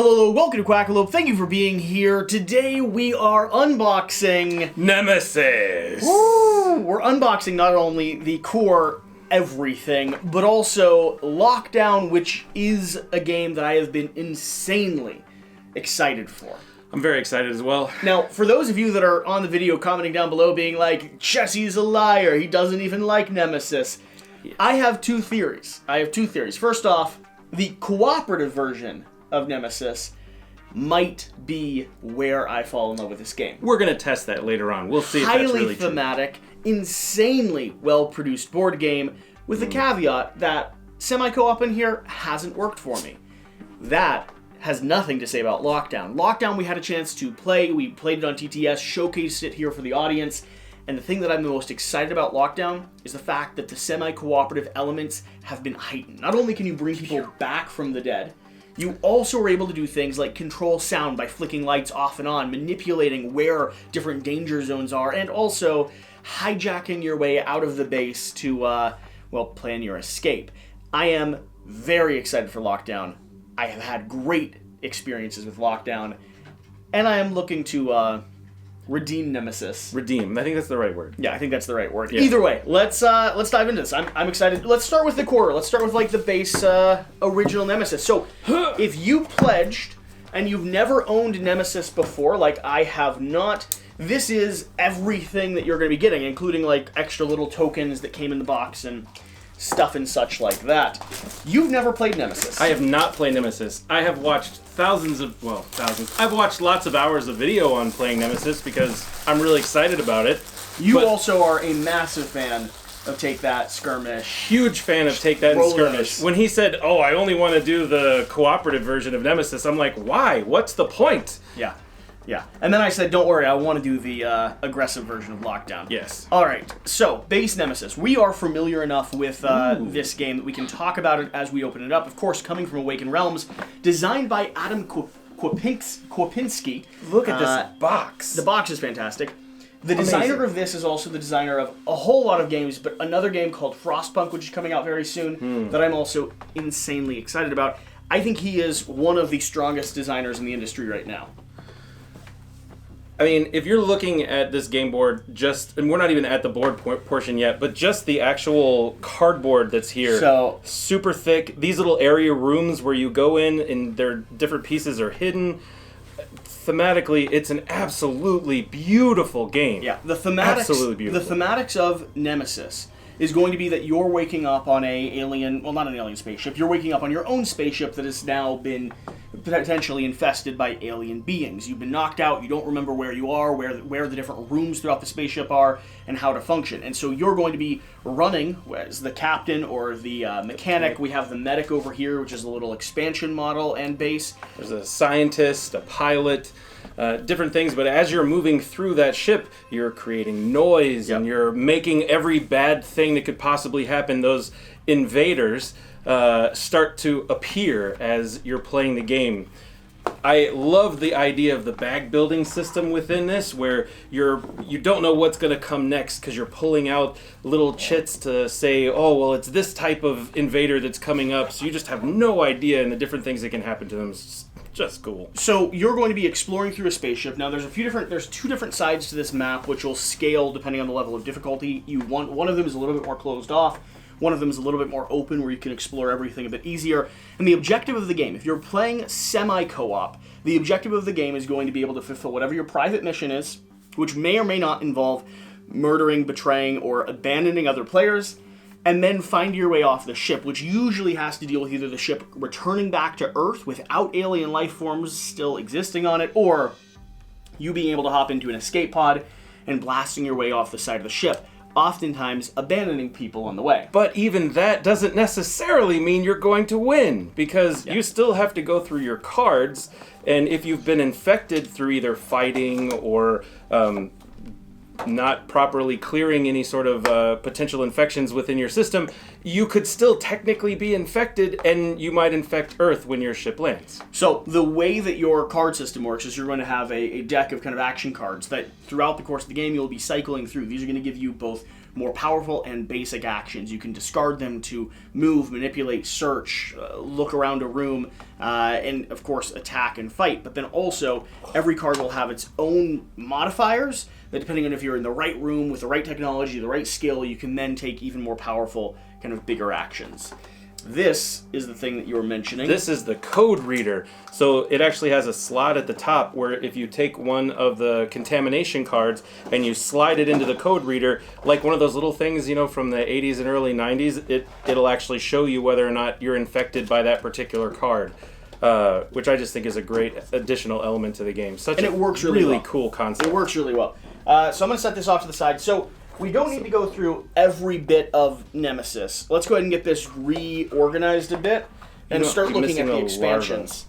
Hello, welcome to Quackalope. Thank you for being here. Today we are unboxing Nemesis! Woo! We're unboxing not only the core everything, but also Lockdown, which is a game that I have been insanely excited for. I'm very excited as well. Now, for those of you that are on the video commenting down below being like, Jesse's a liar, he doesn't even like Nemesis, yes. I have two theories. First off, the cooperative version of Nemesis might be where I fall in love with this game. We're going to test that later on. We'll see if that's really true. Highly thematic, insanely well-produced board game, with the caveat that semi-co-op in here hasn't worked for me. That has nothing to say about Lockdown. Lockdown we had a chance to play, we played it on TTS, showcased it here for the audience, and the thing that I'm the most excited about Lockdown is the fact that the semi-cooperative elements have been heightened. Not only can you bring people back from the dead, you also are able to do things like control sound by flicking lights off and on, manipulating where different danger zones are, and also hijacking your way out of the base to, plan your escape. I am very excited for Lockdown. I have had great experiences with Lockdown, and I am looking to redeem Nemesis. Redeem. I think that's the right word. Yeah, I think that's the right word. Yeah. Either way, let's dive into this. I'm excited. Let's start with the core. Let's start with like the base original Nemesis. So, if you pledged and you've never owned Nemesis before, like I have not, this is everything that you're going to be getting, including like extra little tokens that came in the box and stuff and such like that. You've never played Nemesis. I have not played Nemesis. I have watched thousands. I've watched lots of hours of video on playing Nemesis because I'm really excited about it. You also are a massive fan of Take That, Skirmish. Huge fan of Take That and Skirmish. When he said, oh, I only want to do the cooperative version of Nemesis, I'm like, why? What's the point? Yeah. Yeah, and then I said, don't worry, I want to do the aggressive version of Lockdown. Yes. All right, so, base Nemesis. We are familiar enough with this game that we can talk about it as we open it up. Of course, coming from Awakened Realms, designed by Adam Kwapinski. Look at this box. The box is fantastic. The designer of this is also the designer of a whole lot of games, but another game called Frostpunk, which is coming out very soon, that I'm also insanely excited about. I think he is one of the strongest designers in the industry right now. I mean, if you're looking at this game board, and we're not even at the board portion yet, but just the actual cardboard that's here, so super thick. These little area rooms where you go in and their different pieces are hidden. Thematically, it's an absolutely beautiful game. Yeah, the thematics of Nemesis is going to be that you're waking up on not an alien spaceship, you're waking up on your own spaceship that has now been potentially infested by alien beings. You've been knocked out, you don't remember where you are, where the different rooms throughout the spaceship are, and how to function. And so you're going to be running as the captain or the mechanic. We have the medic over here, which is a little expansion model and base. There's a scientist, a pilot, different things, but as you're moving through that ship, you're creating noise, and you're making every bad thing that could possibly happen. Those invaders start to appear as you're playing the game. I love the idea of the bag building system within this, where you don't know what's going to come next because you're pulling out little chits to say, oh, well, it's this type of invader that's coming up, so you just have no idea, and the different things that can happen to them. It's just cool. So you're going to be exploring through a spaceship. Now there's two different sides to this map, which will scale depending on the level of difficulty you want. One of them is a little bit more closed off. One of them is a little bit more open, where you can explore everything a bit easier. And the objective of the game, if you're playing semi-co-op, the objective of the game is going to be able to fulfill whatever your private mission is, which may or may not involve murdering, betraying, or abandoning other players, and then find your way off the ship, which usually has to deal with either the ship returning back to Earth without alien life forms still existing on it, or you being able to hop into an escape pod and blasting your way off the side of the ship, oftentimes abandoning people on the way. But even that doesn't necessarily mean you're going to win, because you still have to go through your cards, and if you've been infected through either fighting or not properly clearing any sort of potential infections within your system, you could still technically be infected, and you might infect Earth when your ship lands. So the way that your card system works is you're going to have a deck of kind of action cards that throughout the course of the game you'll be cycling through. These are going to give you both more powerful and basic actions. You can discard them to move, manipulate, search, look around a room, and of course attack and fight. But then also, every card will have its own modifiers that, depending on if you're in the right room with the right technology, the right skill, you can then take even more powerful, kind of bigger actions. This is the thing that you were mentioning. This is the code reader. So it actually has a slot at the top where if you take one of the contamination cards and you slide it into the code reader, like one of those little things, you know, from the 80s and early 90s, it'll actually show you whether or not you're infected by that particular card. Which I just think is a great additional element to the game. And it works really well. Cool concept. It works really well. So I'm going to set this off to the side. So we don't need to go through every bit of Nemesis. Let's go ahead and get this reorganized a bit and start looking at the expansions.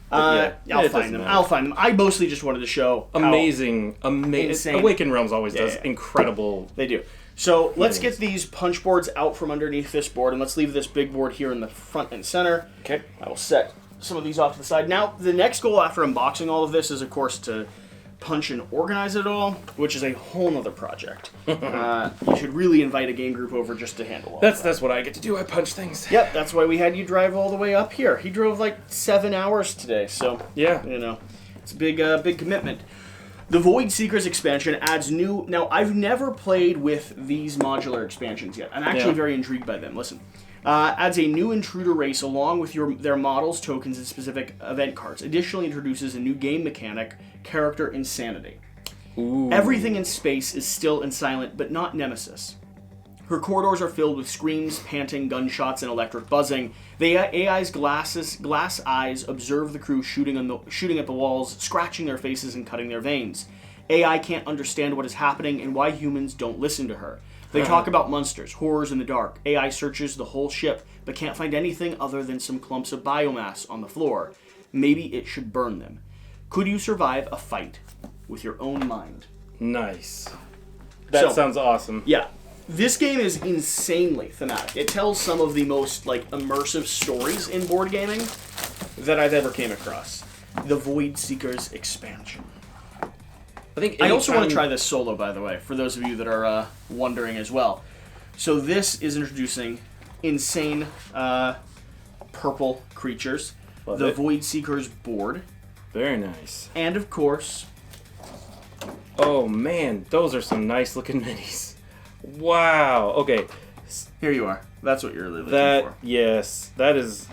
I'll find them. I'll find them. I mostly just wanted to show amazing. Awakened Realms always does incredible. They do. So let's get these punch boards out from underneath this board, and let's leave this big board here in the front and center. Okay. I will set some of these off to the side. Now, the next goal after unboxing all of this is, of course, to punch and organize it all, which is a whole nother project. You should really invite a game group over just to handle all that. That's what I get to do. I punch things. Yep, that's why we had you drive all the way up here. He drove like 7 hours today, so yeah, you know, it's a big commitment. The Void Seekers expansion adds new... Now, I've never played with these modular expansions yet. I'm actually very intrigued by them. Listen. Adds a new intruder race along with their models, tokens, and specific event cards. Additionally, introduces a new game mechanic, character insanity. Ooh. Everything in space is still and silent, but not Nemesis. Her corridors are filled with screams, panting, gunshots, and electric buzzing. The AI's glass eyes observe the crew shooting at the walls, scratching their faces and cutting their veins. AI can't understand what is happening and why humans don't listen to her. They talk about monsters, horrors in the dark. AI searches the whole ship, but can't find anything other than some clumps of biomass on the floor. Maybe it should burn them. Could you survive a fight with your own mind? Nice. That sounds awesome. Yeah. This game is insanely thematic. It tells some of the most immersive stories in board gaming that I've ever came across. The Void Seekers expansion. I also want to try this solo, by the way, for those of you that are wondering as well. So this is introducing insane purple creatures. The Void Seekers board. Very nice. And, of course... Oh, man. Those are some nice-looking minis. Wow. Okay. Here you are. That's what you're really looking for. Yes. That is...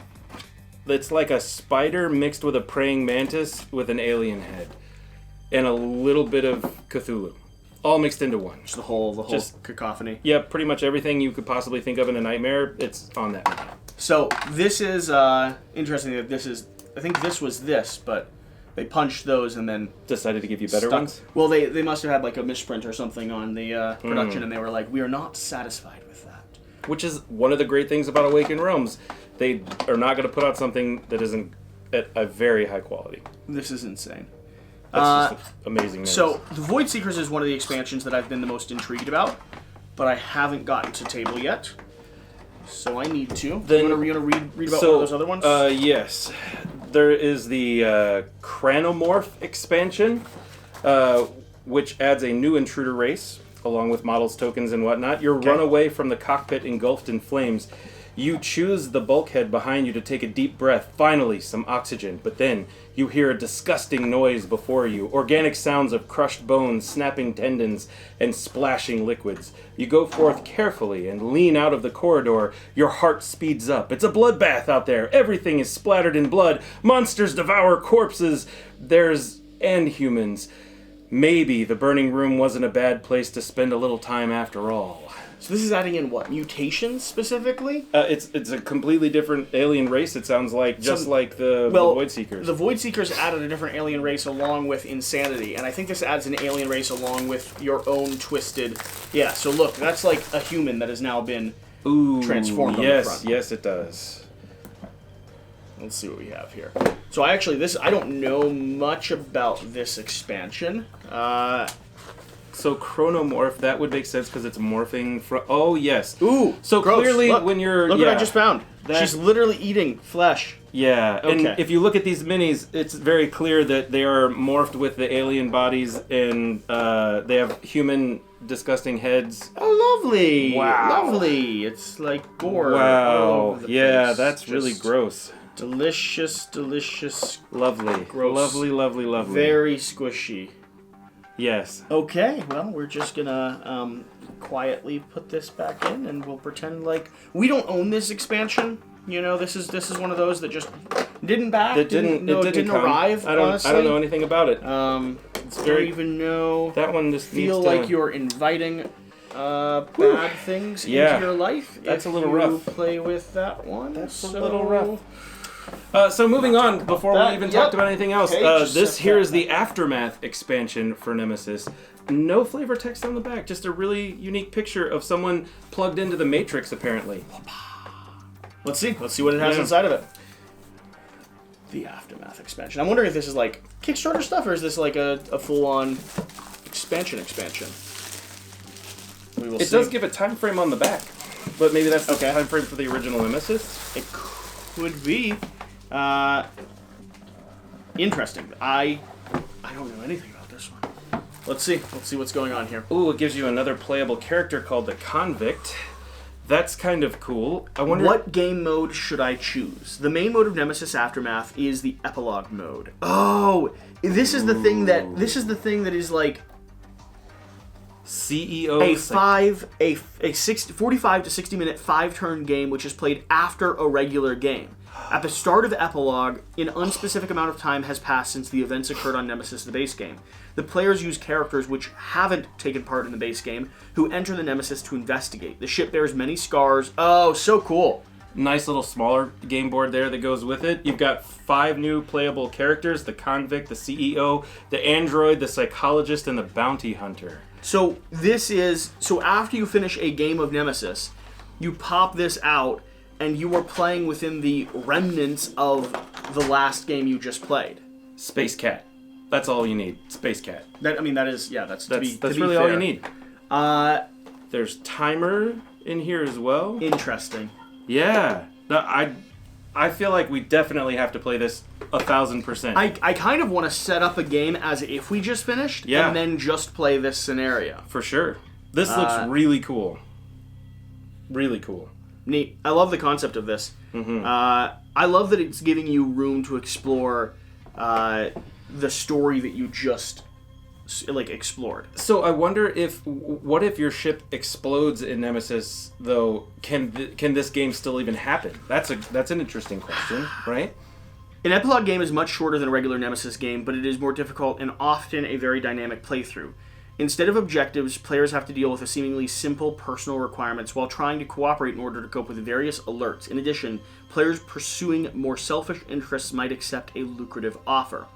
It's like a spider mixed with a praying mantis with an alien head. And a little bit of Cthulhu. All mixed into one. Just the whole cacophony. Yeah, pretty much everything you could possibly think of in a nightmare, it's on that menu. So, this is interesting that this is... I think this was this, but they punched those and then... Decided to give you better ones? Well, they must have had a misprint or something on the production, and they were like, we are not satisfied with that. Which is one of the great things about Awakened Realms. They are not going to put out something that isn't at a very high quality. This is insane. That's just amazing news. So, the Void Seekers is one of the expansions that I've been the most intrigued about, but I haven't gotten to table yet. So I need to. Then, you want to read about one of those other ones? Yes. There is the Cranomorph Expansion, which adds a new intruder race, along with models, tokens, and whatnot. You're run away from the cockpit engulfed in flames. You choose the bulkhead behind you to take a deep breath. Finally, some oxygen. But then, you hear a disgusting noise before you. Organic sounds of crushed bones, snapping tendons, and splashing liquids. You go forth carefully and lean out of the corridor. Your heart speeds up. It's a bloodbath out there. Everything is splattered in blood. Monsters devour corpses. And humans. Maybe the burning room wasn't a bad place to spend a little time after all. So this is adding in what? Mutations specifically? It's a completely different alien race, it sounds like, like the Void Seekers. The Void Seekers added a different alien race along with insanity, and I think this adds an alien race along with your own twisted... Yeah, so look, that's like a human that has now been transformed on the front. Yes, it does. Let's see what we have here. So I don't know much about this expansion. So Cranomorph, that would make sense because it's morphing from... Oh, yes. Ooh, so gross. clearly Look, when you're... Look what I just found. That- She's literally eating flesh. Yeah, Okay. and if you look at these minis, it's very clear that they are morphed with the alien bodies, and they have human, disgusting heads. Oh, lovely. Wow. Lovely. It's like gore. all Wow. over the Yeah, place. that's really Just gross. Delicious, delicious, Lovely. Gross. Lovely, lovely, lovely. very squishy. Yes. Okay, well, we're just gonna quietly put this back in, and we'll pretend like we don't own this expansion. You know, this is one of those that just didn't Didn't come. arrive. I don't honestly. know anything about it. It's very- don't even know. That one just Feel needs to... like you're inviting bad things Yeah. into your life. That's if a little you rough. Play with that one. That's a so... little rough. So moving on, before we that, even yep. talked about anything else, Okay, just this set here that is the Aftermath expansion for Nemesis. No flavor text on the back, just a really unique picture of someone plugged into the Matrix, apparently. Let's see what it has Yeah. inside of it. The Aftermath expansion. I'm wondering if this is like Kickstarter stuff, or is this like a full-on expansion? We will It see. does give a time frame on the back, but maybe that's the Okay. time frame for the original Nemesis. It could be. Interesting. I don't know anything about this one. Let's see. Let's see what's going on here. Ooh, it gives you another playable character called the Convict. That's kind of cool. I wonder What game mode should I choose? The main mode of Nemesis Aftermath is the epilogue mode. Oh, this is the thing that is like CEO. a 45 to 60 minute 5-turn game which is played after a regular game. At the start of the epilogue, an unspecific amount of time has passed since the events occurred on Nemesis, the base game. The players use characters which haven't taken part in the base game, who enter the Nemesis to investigate. The ship bears many scars. Oh, so cool. Nice little smaller game board there that goes with it. You've got 5 new playable characters: the Convict, the CEO, the Android, the Psychologist, and the Bounty Hunter. So after you finish a game of Nemesis, you pop this out, and you are playing within the remnants of the last game you just played. Space Cat. That's all you need. Space Cat. That's That's really all you need. There's timer in here as well. Interesting. Yeah. No, I feel like we definitely have to play this 1,000%. I kind of want to set up a game as if we just finished, Yeah. and then just play this scenario. For sure. This looks really cool. Really cool. Neat. I love the concept of this. Mm-hmm. I love that it's giving you room to explore the story that you just explored. So I wonder what if your ship explodes in Nemesis, though? Can this game still even happen? That's an interesting question, right? An epilogue game is much shorter than a regular Nemesis game, but it is more difficult and often a very dynamic playthrough. Instead of objectives, players have to deal with a seemingly simple personal requirements while trying to cooperate in order to cope with various alerts. In addition, players pursuing more selfish interests might accept a lucrative offer.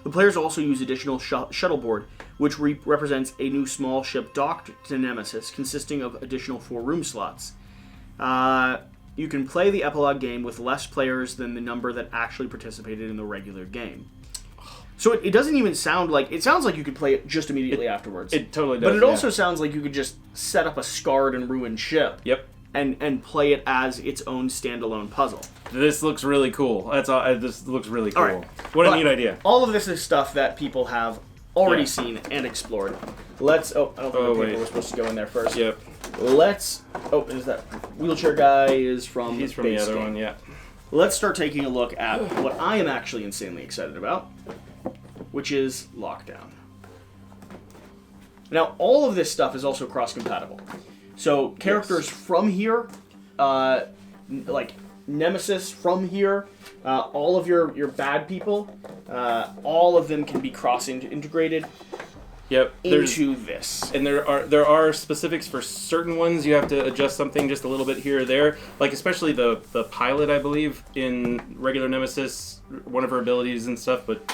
The players also use additional shuttleboard, which represents a new small ship docked to Nemesis, consisting of additional 4 room slots. You can play the epilogue game with less players than the number that actually participated in the regular game. So it doesn't even sound like... It sounds like you could play it just immediately afterwards. It totally does. But it also sounds like you could just set up a scarred and ruined ship. Yep. And play it as its own standalone puzzle. This looks really cool. That's all. This looks really cool. All right. What a But neat idea. All of this is stuff that people have already Yeah. seen and explored. Let's... Oh, I don't think the paper wait. was supposed to go in there first. Yep. Let's... Oh, is that... Wheelchair guy is from He's from base the other game. one, yeah. Let's start taking a look at what I am actually insanely excited about, which is Lockdown. Now, all of this stuff is also cross-compatible. So, characters from here, like Nemesis from here, all of your bad people, all of them can be cross-integrated Yep. into this. And there are specifics for certain ones. You have to adjust something just a little bit here or there. Like especially the pilot, I believe, in regular Nemesis, one of her abilities and stuff, but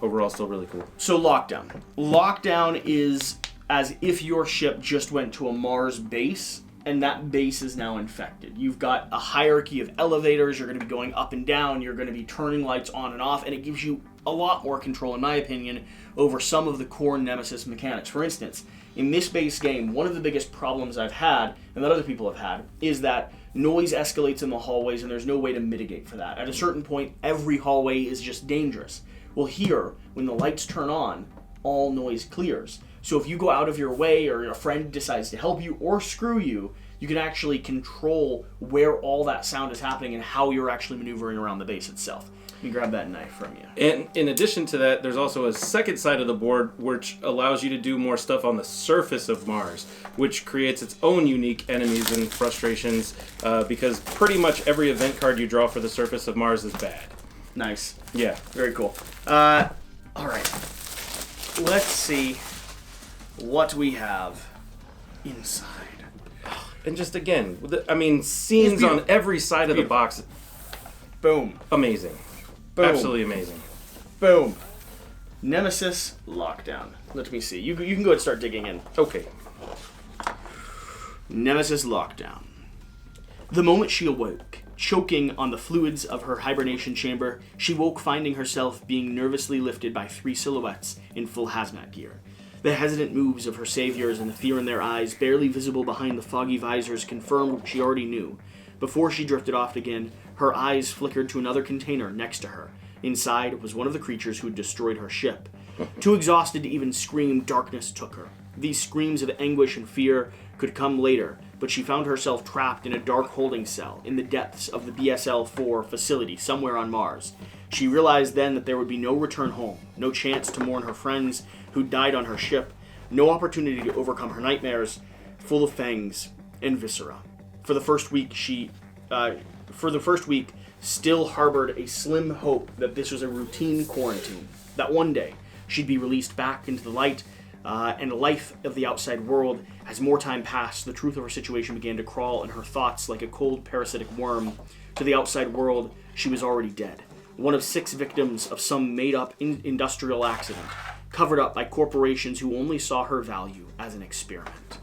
overall still really cool. So Lockdown. Lockdown is as if your ship just went to a Mars base, and that base is now infected. You've got a hierarchy of elevators, you're going to be going up and down, you're going to be turning lights on and off, and it gives you a lot more control, in my opinion, over some of the core Nemesis mechanics. For instance, in this base game, one of the biggest problems I've had, and that other people have had, is that noise escalates in the hallways and there's no way to mitigate for that. At a certain point, every hallway is just dangerous. Well, here, when the lights turn on, all noise clears. So if you go out of your way or a friend decides to help you or screw you, you can actually control where all that sound is happening and how you're actually maneuvering around the base itself. You grab that knife from you. And in addition to that, there's also a second side of the board which allows you to do more stuff on the surface of Mars, which creates its own unique enemies and frustrations, because pretty much every event card you draw for the surface of Mars is bad. Nice. Yeah. Very cool. All right. Let's see what we have inside. And just again, scenes on every side of the box. Boom. Amazing. Boom. Absolutely amazing. Boom. Nemesis Lockdown. Let me see. You can go and start digging in. Okay. Nemesis Lockdown. The moment she awoke, choking on the fluids of her hibernation chamber, she woke finding herself being nervously lifted by 3 silhouettes in full hazmat gear. The hesitant moves of her saviors and the fear in their eyes, barely visible behind the foggy visors, confirmed what she already knew. Before she drifted off again, her eyes flickered to another container next to her. Inside was one of the creatures who had destroyed her ship. Too exhausted to even scream, darkness took her. These screams of anguish and fear could come later, but she found herself trapped in a dark holding cell in the depths of the BSL-4 facility somewhere on Mars. She realized then that there would be no return home, no chance to mourn her friends who died on her ship, no opportunity to overcome her nightmares, full of fangs and viscera. For the first week, still harbored a slim hope that this was a routine quarantine, that one day she'd be released back into the light and life of the outside world. As more time passed, the truth of her situation began to crawl in her thoughts like a cold parasitic worm. To the outside world, she was already dead. One of 6 victims of some made-up industrial accident, covered up by corporations who only saw her value as an experiment.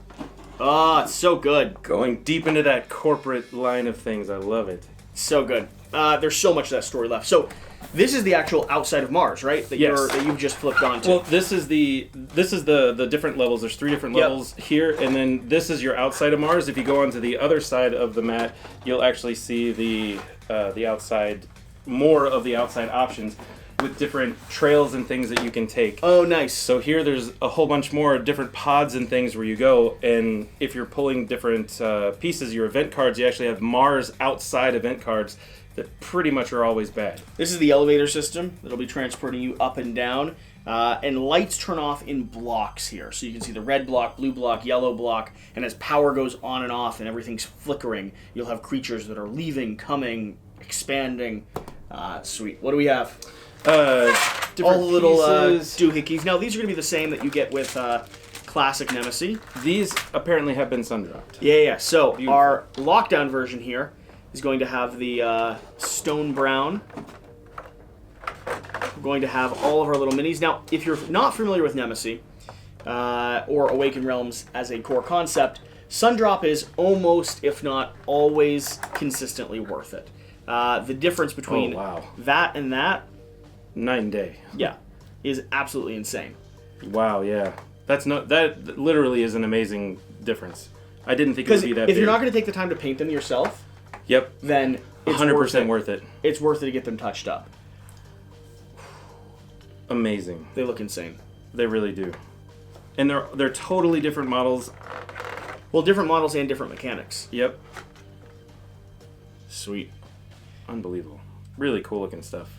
Oh, it's so good. Going deep into that corporate line of things. I love it. So good. There's so much of that story left. So, this is the actual outside of Mars, right? That you've just flipped onto. Well, this is the different levels. There's 3 different levels here, and then this is your outside of Mars. If you go onto the other side of the mat, you'll actually see the outside, more of the outside options, with different trails and things that you can take. Oh, nice. So here there's a whole bunch more different pods and things where you go, and if you're pulling different pieces, your event cards, you actually have Mars outside event cards that pretty much are always bad. This is the elevator system that'll be transporting you up and down, and lights turn off in blocks here. So you can see the red block, blue block, yellow block, and as power goes on and off and everything's flickering, you'll have creatures that are leaving, coming, expanding. Sweet. What do we have? All the little doohickeys. Now, these are going to be the same that you get with classic Nemesis. These apparently have been sun-dropped. Yeah. So, our Lockdown version here is going to have the stone brown. We're going to have all of our little minis. Now, if you're not familiar with Nemesis, or Awakened Realms as a core concept, Sundrop is almost, if not always, consistently worth it. The difference between that and that, night and day. Yeah, is absolutely insane. Wow, yeah. That literally is an amazing difference. I didn't think it would be that big. If you're not going to take the time to paint them yourself, then it's 100% worth it. It's worth it to get them touched up. Amazing. They look insane. They really do. And they're totally different models. Well, different models and different mechanics. Yep. Sweet. Unbelievable. Really cool looking stuff.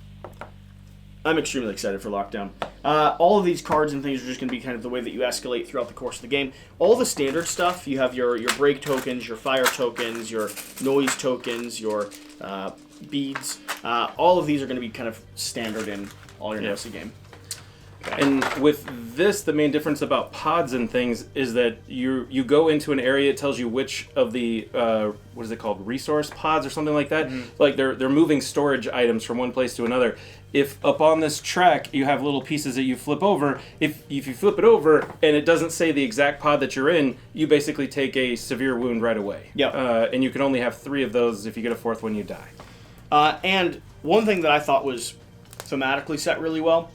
I'm extremely excited for Lockdown. All of these cards and things are just going to be kind of the way that you escalate throughout the course of the game. All the standard stuff, you have your break tokens, your fire tokens, your noise tokens, your beads. All of these are going to be kind of standard in all your Nemesis game. And with this, the main difference about pods and things is that you go into an area, it tells you which of the, what is it called, resource pods or something like that? Mm-hmm. Like they're moving storage items from one place to another. If up on this track you have little pieces that you flip over, if you flip it over and it doesn't say the exact pod that you're in, you basically take a severe wound right away. Yep. And you can only have 3 of those. If you get a 4th one, you die. And one thing that I thought was thematically set really well.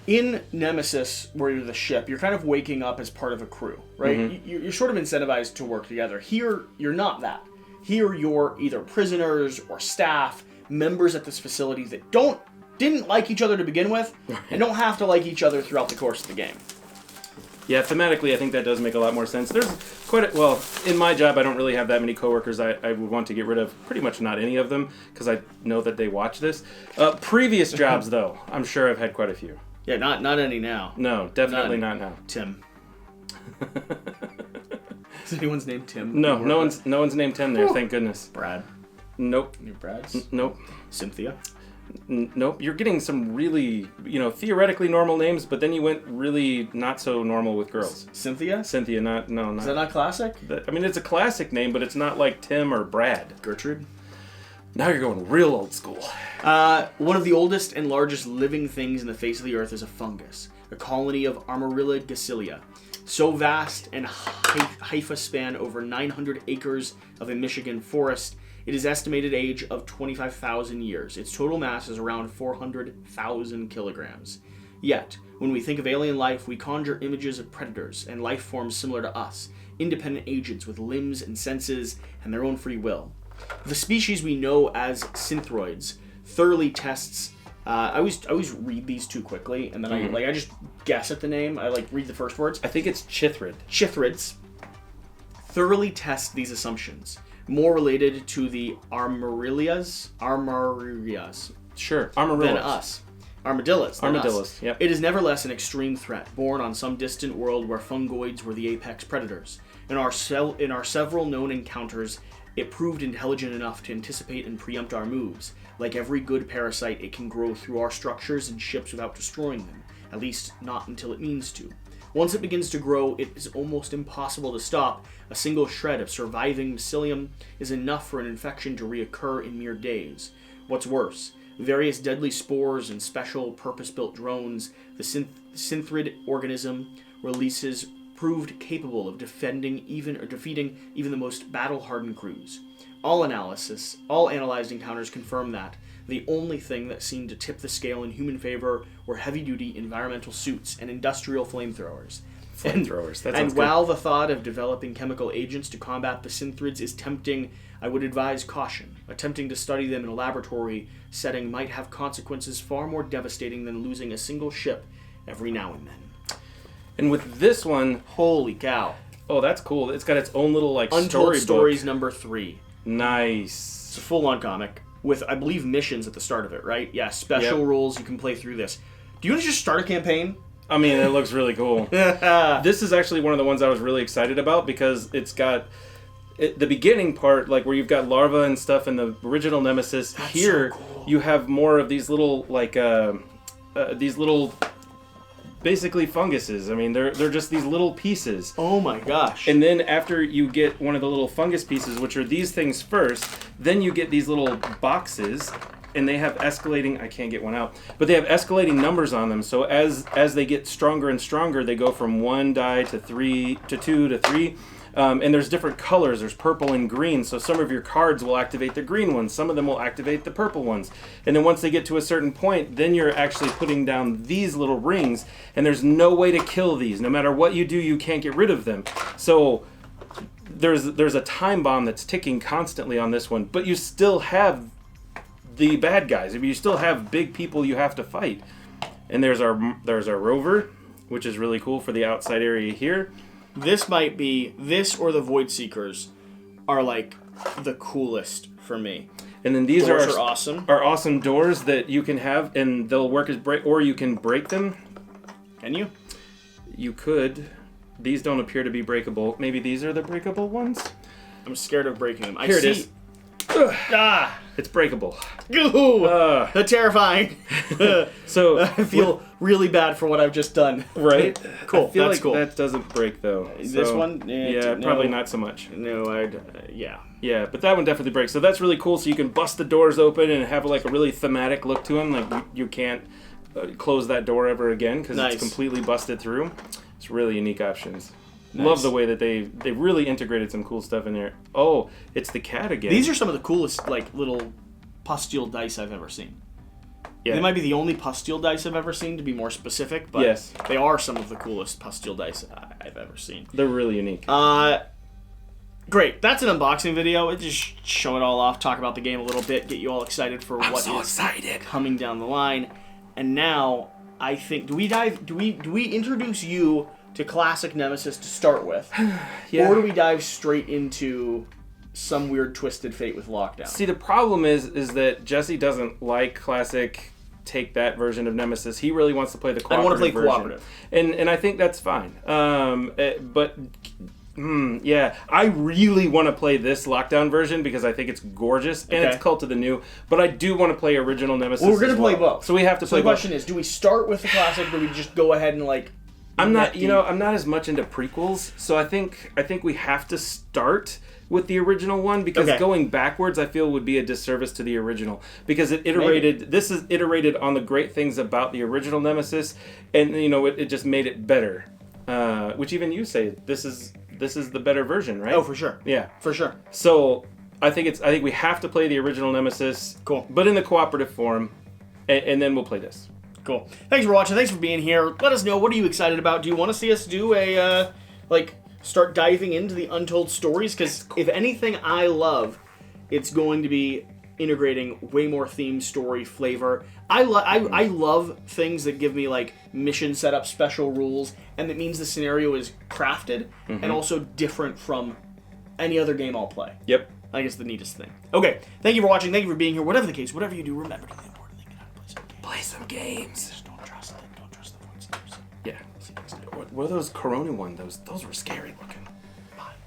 In Nemesis, where you're the ship, you're kind of waking up as part of a crew, right? Mm-hmm. You're sort of incentivized to work together. Here, you're not that. Here, you're either prisoners or staff, members at this facility that didn't like each other to begin with, and don't have to like each other throughout the course of the game. Yeah, thematically, I think that does make a lot more sense. There's well, in my job, I don't really have that many coworkers I would want to get rid of. Pretty much not any of them, because I know that they watch this. Previous jobs, though, I'm sure I've had quite a few. Yeah, not any now. No, definitely not now. Tim. Is anyone's name Tim? No one's named Tim there, thank goodness. Brad. Nope. New Brads? Nope. Cynthia? Nope. You're getting some really, theoretically normal names, but then you went really not so normal with girls. Cynthia? Cynthia, not. Is that not classic? I mean, it's a classic name, but it's not like Tim or Brad. Gertrude? Now you're going real old school. One of the oldest and largest living things in the face of the earth is a fungus, a colony of Amarilla gacilia. So vast and hypha span over 900 acres of a Michigan forest, it is estimated age of 25,000 years. Its total mass is around 400,000 kilograms. Yet, when we think of alien life, we conjure images of predators and life forms similar to us, independent agents with limbs and senses and their own free will. The species we know as synthroids thoroughly tests. I always read these too quickly, and then I just guess at the name. I read the first words. I think it's Chithrid. Chithrids thoroughly test these assumptions, more related to the armadillas. Sure, armadillos. Than us. Armadillos. Armadillos. Yep. It is nevertheless an extreme threat, born on some distant world where fungoids were the apex predators. In our several known encounters, it proved intelligent enough to anticipate and preempt our moves. Like every good parasite, it can grow through our structures and ships without destroying them, at least not until it means to. Once it begins to grow, it is almost impossible to stop. A single shred of surviving mycelium is enough for an infection to reoccur in mere days. What's worse, various deadly spores and special purpose-built drones the synthrid organism releases proved capable of defeating even the most battle-hardened crews. All analyzed encounters confirm that the only thing that seemed to tip the scale in human favor were heavy-duty environmental suits and industrial flamethrowers. And while the thought of developing chemical agents to combat the synthrids is tempting, I would advise caution. Attempting to study them in a laboratory setting might have consequences far more devastating than losing a single ship every now and then. And with this one, holy cow! Oh, that's cool. It's got its own little Untold Stories number 3. Nice. It's a full-on comic with, I believe, missions at the start of it, right? Yeah, special rules. You can play through this. Do you want to just start a campaign? I mean, it looks really cool. This is actually one of the ones I was really excited about because it's got the beginning part, where you've got larvae and stuff in the original Nemesis. That's here, so cool. You have more of these little basically funguses. I mean, they're just these little pieces. Oh my gosh. And then after you get one of the little fungus pieces, which are these things first, then you get these little boxes, and they have escalating, I can't get one out, but they have escalating numbers on them. So as they get stronger and stronger, they go from 1 die to 3 to 2 to 3. And there's different colors. There's purple and green. So some of your cards will activate the green ones. Some of them will activate the purple ones. And then once they get to a certain point, then you're actually putting down these little rings. And there's no way to kill these. No matter what you do, you can't get rid of them. So there's a time bomb that's ticking constantly on this one. But you still have the bad guys. I mean, you still have big people you have to fight. And there's our rover, which is really cool for the outside area here. This or the Void Seekers are the coolest for me. And then these doors are awesome. Are awesome doors that you can have, and they'll work as or you can break them. Can you? You could. These don't appear to be breakable. Maybe these are the breakable ones? I'm scared of breaking them. Here it is. It's breakable. That's terrifying. So I feel really bad for what I've just done. Right? Cool. I feel That's like cool. that doesn't break though. This one? Probably not so much. No, yeah. Yeah, but that one definitely breaks. So that's really cool. So you can bust the doors open and have a really thematic look to them. You can't close that door ever again because it's completely busted through. It's really unique options. Nice. Love the way that they really integrated some cool stuff in there. Oh, it's the cat again. These are some of the coolest little pustule dice I've ever seen. Yeah. They might be the only pustule dice I've ever seen, to be more specific, but Yes. they are some of the coolest pustule dice I've ever seen. They're really unique. Great. That's an unboxing video. It just show it all off, talk about the game a little bit, get you all excited for what is excited. coming down the line. And now, I think, do we introduce you to classic Nemesis to start with? Yeah. Or do we dive straight into some weird twisted fate with Lockdown? See, the problem is that Jesse doesn't like classic take that version of Nemesis. He really wants to play the cooperative I want to play version. cooperative. And I think that's fine. Yeah, I really want to play this Lockdown version because I think it's gorgeous and it's Cult of the New. But I do want to play original Nemesis. Well, we're going to play both. So we have to play both. The question is, do we start with the classic, or do we just go ahead and I'm not as much into prequels, so I think we have to start with the original one because going backwards I feel would be a disservice to the original because it iterated. Maybe. This is iterated on the great things about the original Nemesis, and it just made it better. Which even you say this is the better version, right? Oh, for sure. Yeah, for sure. So I think we have to play the original Nemesis, cool, but in the cooperative form, and then we'll play this. Cool. Thanks for watching. Thanks for being here. Let us know, what are you excited about? Do you want to see us do a start diving into the untold stories? Because if anything I love, it's going to be integrating way more theme, story, flavor. I love things that give me mission setup, special rules, and that means the scenario is crafted and also different from any other game I'll play. Yep. I think it's the neatest thing. Okay, thank you for watching. Thank you for being here. Whatever the case, whatever you do, remember to do the important thing. Play some games. Just don't trust the voice. Yeah. What are those Corona ones? Those were scary looking.